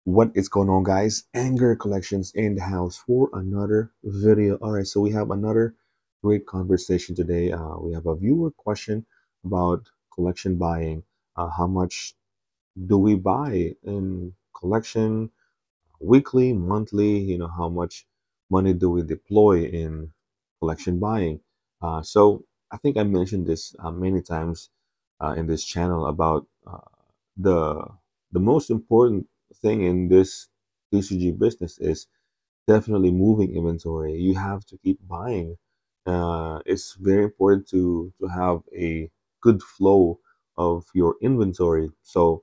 What is going on, guys? Anger collections in the house for another video. All right, so we have another great conversation today. We have a viewer question about collection buying. How much do we buy in collection, weekly, monthly? How much money do we deploy in collection buying? So I think I mentioned this many times in this channel about the the most important thing in this TCG business is definitely moving inventory. You have to keep buying. It's very important to have a good flow of your inventory. So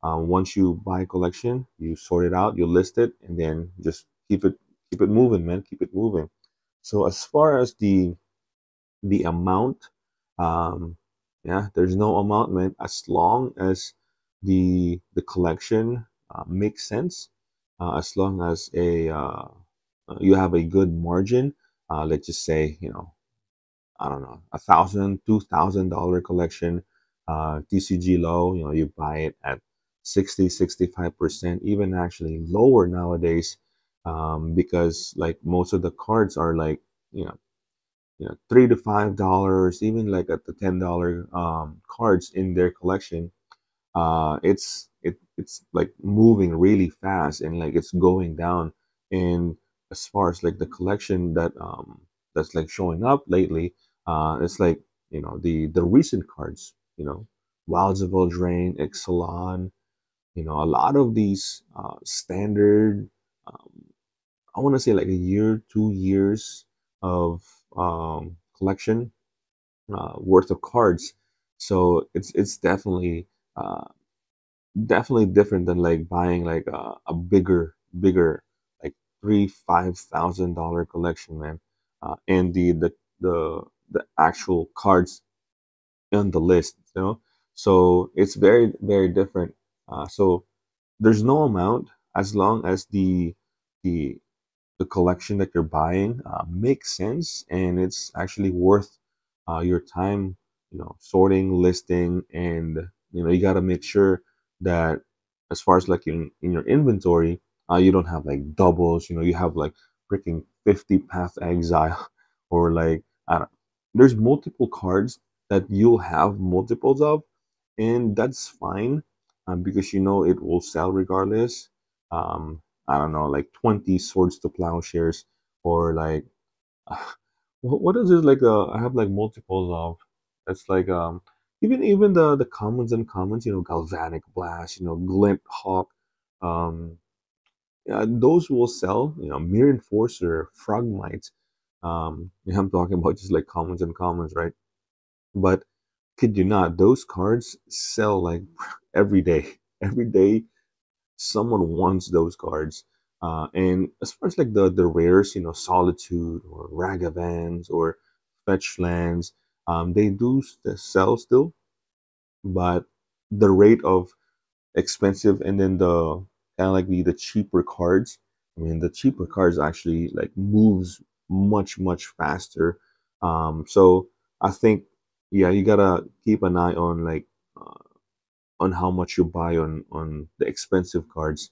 once you buy a collection, you sort it out, you list it, and then just keep it moving, man. Keep it moving. So as far as the amount, um, yeah, there's no amount, man. As long as the collection makes sense, as long as you have a good margin. Let's just say, I don't know, $1,000, $2,000 collection, TCG low. You buy it at 60, 65%, even actually lower nowadays, because like most of the cards are like, you know $3 to $5, even like at the $10 cards in their collection. It's like moving really fast, and like it's going down. And as far as like the collection that's like showing up lately, it's like, the recent cards, Wilds of Eldraine, Ixalan, a lot of these standard, um, I want to say like a year, 2 years of collection worth of cards. So it's uh, definitely different than like buying like a bigger like $3,000 to $5,000 collection, man. And the actual cards on the list, so it's very very different. So there's no amount, as long as the the collection that you're buying makes sense, and it's actually worth your time, sorting, listing. And you got to make sure that, as far as like in your inventory, you don't have like doubles. You have like freaking 50 Path Exile or like, I don't there's multiple cards that you'll have multiples of, and that's fine, because it will sell regardless. I don't know, like 20 Swords to Plowshares, or like, what is it, like, I have like multiples of. It's like, even the commons and commons, Galvanic Blast, Glint Hawk, um, yeah, those will sell. Mirror Enforcer, Frogmite. Yeah, I'm talking about just like commons and commons, right? But kid you not, those cards sell like every day. Every day someone wants those cards. And as far as like the rares, Solitude or Ragavans or Fetch Lands, they do sell still, but the rate of expensive, and then the kind of like the cheaper cards. I mean, the cheaper cards actually like moves much faster. So I think, yeah, you gotta keep an eye on like, on how much you buy on the expensive cards,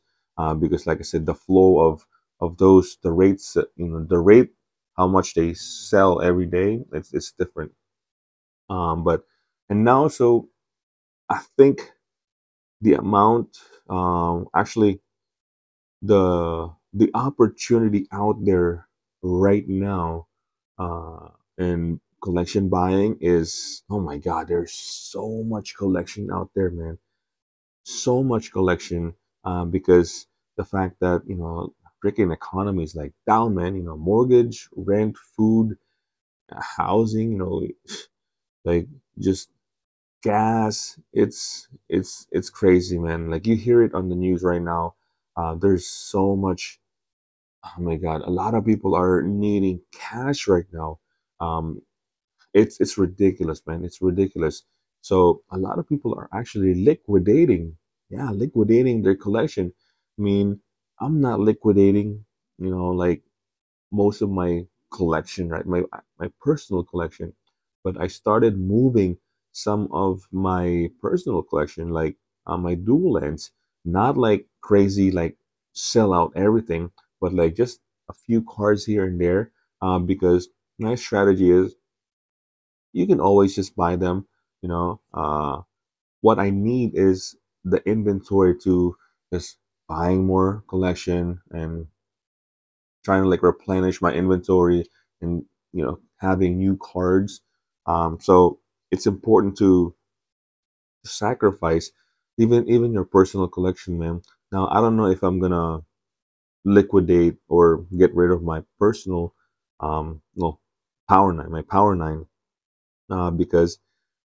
because like I said, the flow of those, the rates, the rate, how much they sell every day, it's different. But and now, so I think the amount, actually, the opportunity out there right now, uh in collection buying is, oh my god, there's so much collection out there, man. So much collection, because the fact that, freaking economy is like down, man. Mortgage, rent, food, housing, like, just gas. It's crazy, man. Like, you hear it on the news right now. There's so much. Oh my god, a lot of people are needing cash right now. um it's ridiculous, man. It's ridiculous. So a lot of people are actually liquidating. Yeah, liquidating their collection. I mean, I'm not liquidating, like most of my collection, right? My personal collection, but I started moving some of my personal collection, like my dual lands, not like crazy, like sell out everything, but like just a few cards here and there. Because my strategy is you can always just buy them. You know, what I need is the inventory to just buying more collection and trying to like replenish my inventory and having new cards. So it's important to sacrifice even your personal collection, man. Now I don't know if I'm gonna liquidate or get rid of my personal no power nine, my power nine, because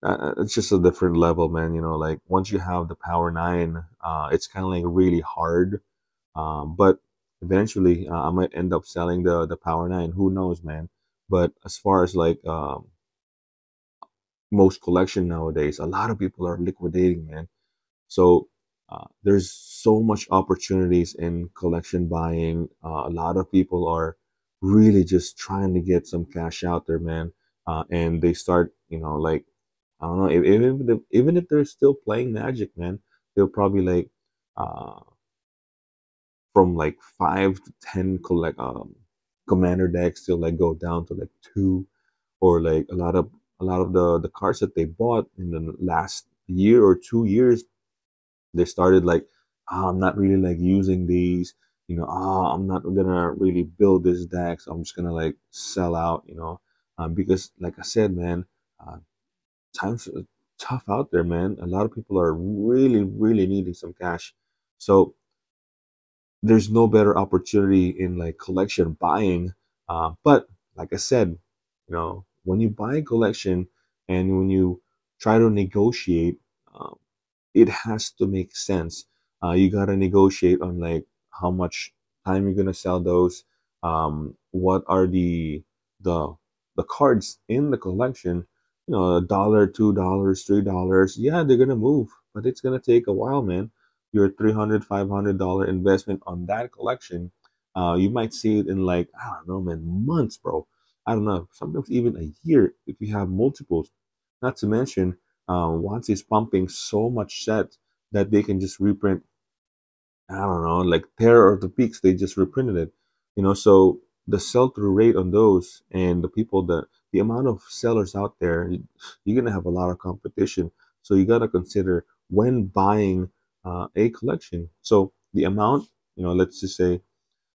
it's just a different level, man. Like once you have the power nine, it's kind of like really hard. But eventually, I might end up selling the power nine. Who knows, man? But as far as like most collection nowadays, a lot of people are liquidating, man. So there's so much opportunities in collection buying. A lot of people are really just trying to get some cash out there, man. And they start, like I don't know, even if they're still playing Magic, man, they'll probably like uh, from like 5 to 10 commander decks to like go down to like two, or like a lot of the cards that they bought in the last year or 2 years. They started like, I'm not really like using these, I'm not gonna really build this deck, so I'm just gonna like sell out, because like I said, man, uh, times are tough out there, man. A lot of people are really, really needing some cash. So there's no better opportunity in like collection buying. But like I said, when you buy a collection and when you try to negotiate, um, it has to make sense. You gotta negotiate on like how much time you're gonna sell those. What are the the cards in the collection? $1, $2, $3. Yeah, they're gonna move, but it's gonna take a while, man. Your $300, $500 investment on that collection, you might see it in like I don't know, man, months, bro. I don't know, sometimes even a year if you have multiples. Not to mention, Wotc is pumping so much set that they can just reprint. I don't know, like Terror of the Peaks, they just reprinted it. So the sell-through rate on those and the amount of sellers out there, you're gonna have a lot of competition. So you gotta consider when buying a collection. So the amount, let's just say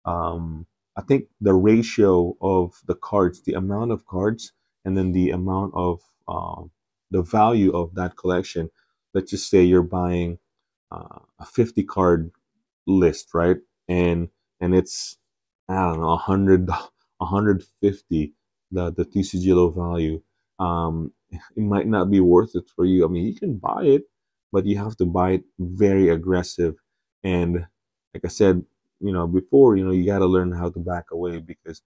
I think the ratio of the cards, the amount of cards, and then the amount of the value of that collection. Let's just say you're buying a 50 card list, right? And it's I don't know 150 the TCG value. It might not be worth it for you. I mean, you can buy it, but you have to buy it very aggressive. And like I said, before, you got to learn how to back away because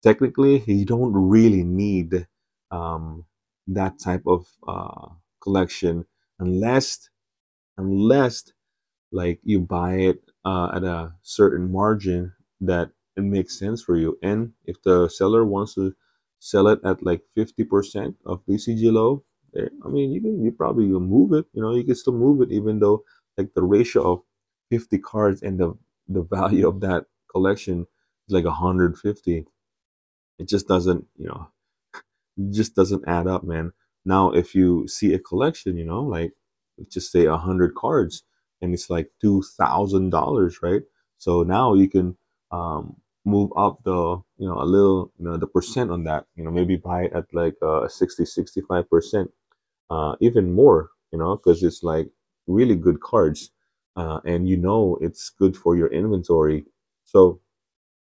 technically you don't really need um, that type of collection unless unless like you buy it at a certain margin that it makes sense for you. And if the seller wants to sell it at like 50% of DCG low, I mean, you probably will move it. You can still move it even though like the ratio of 50 cards and the value of that collection is like 150. It just doesn't, just doesn't add up, man. Now, if you see a collection, like let's just say 100 cards, and it's like $2,000, right? So now you can move up a little, the percent on that. Maybe buy it at like 60, 65%, even more, because it's like really good cards, and it's good for your inventory. So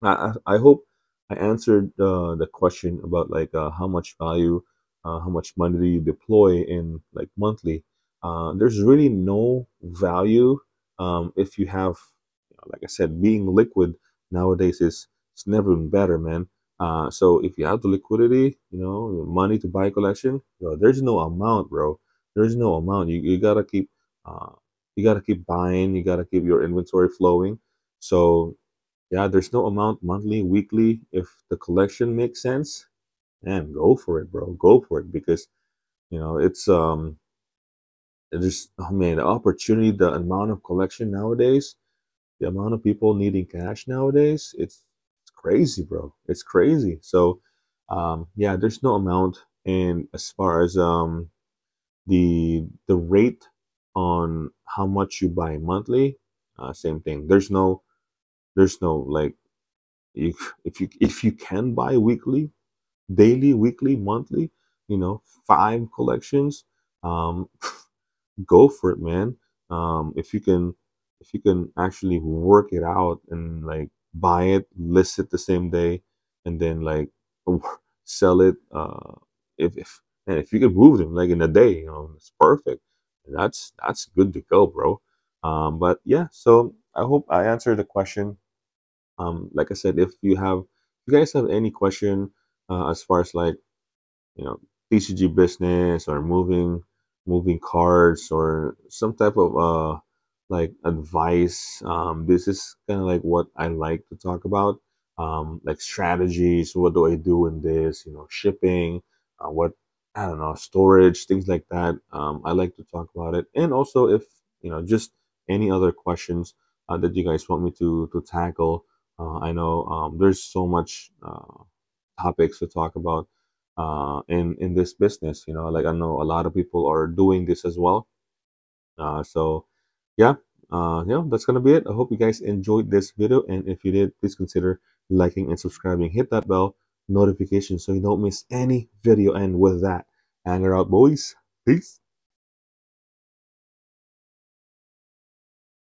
I hope I answered the question about like how much value, how much money do you deploy in like monthly. There's really no value if you have, like I said, being liquid nowadays is it's never been better, man. So if you have the liquidity, money to buy a collection, there's no amount, bro. There's no amount. You gotta keep uh, buying. You gotta keep your inventory flowing. So yeah, there's no amount monthly, weekly. If the collection makes sense, man, go for it, bro. Go for it because it's there's oh man, the opportunity, the amount of collection nowadays. the amount of people needing cash nowadays, it's crazy, bro. It's crazy. So yeah, there's no amount. And as far as the rate on how much you buy monthly, same thing. There's no like, if you can buy weekly, daily, weekly, monthly, 5 collections, um go for it, man. If you can actually work it out and like buy it, list it the same day, and then like sell it, if and if you can move them like in a day, it's perfect. That's good to go, bro. But yeah, so I hope I answered the question. Like I said, if you guys have any question, as far as like, you know TCG business, or moving cards, or some type of like advice, this is kind of like what I like to talk about, like strategies. What do I do in this, shipping, what, I don't know, storage, things like that. I like to talk about it. And also, if just any other questions that you guys want me to tackle. I know there's so much topics to talk about in this business. Like, I know a lot of people are doing this as well. So yeah, that's gonna be it. I hope you guys enjoyed this video, and if you did, please consider liking and subscribing. Hit that bell notification so you don't miss any video. And with that, anger out, boys. Peace.